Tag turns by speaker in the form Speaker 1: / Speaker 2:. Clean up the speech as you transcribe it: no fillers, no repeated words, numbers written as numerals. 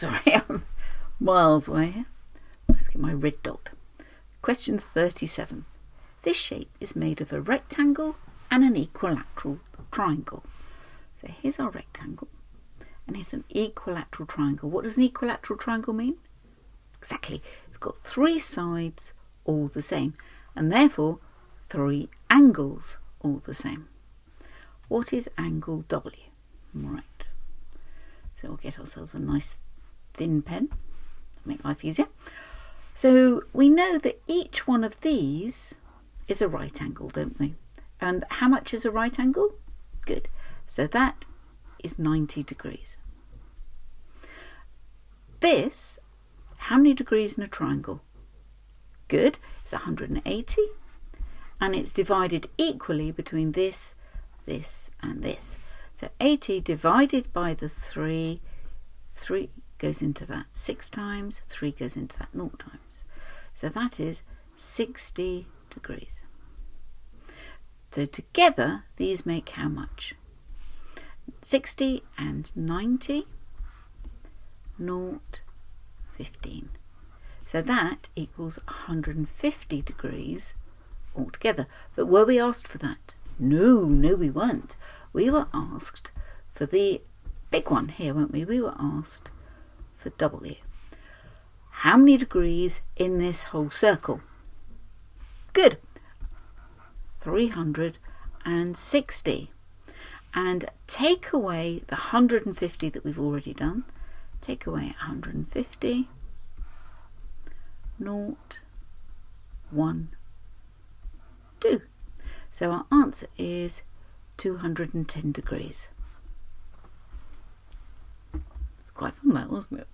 Speaker 1: Sorry, I'm miles away here. Let's get my red dot. Question 37. This shape is made of a rectangle and an equilateral triangle. So here's our rectangle and here's an equilateral triangle. What does an equilateral triangle mean? Exactly. It's got 3 sides all the same and therefore 3 angles all the same. What is angle W? Right. So we'll get ourselves a nice thin pen to make life easier. So we know that each one of these is a right angle, don't we? And how much is a right angle? Good. So that is 90 degrees. This, how many degrees in a triangle? Good. It's 180. And it's divided equally between this, this and this. So 80 divided by the 3 goes into that 6 times, 3 goes into that 0 times. So that is 60 degrees. So together these make how much? 60 and 90, 0, 15. So that equals 150 degrees altogether. But were we asked for that? No, we weren't. We were asked for the big one here, weren't we? We were asked for W. How many degrees in this whole circle? Good. 360. And take away the 150 that we've already done. Take away 150. 0, 1, 2. So our answer is 210 degrees. Quite fun that, wasn't it?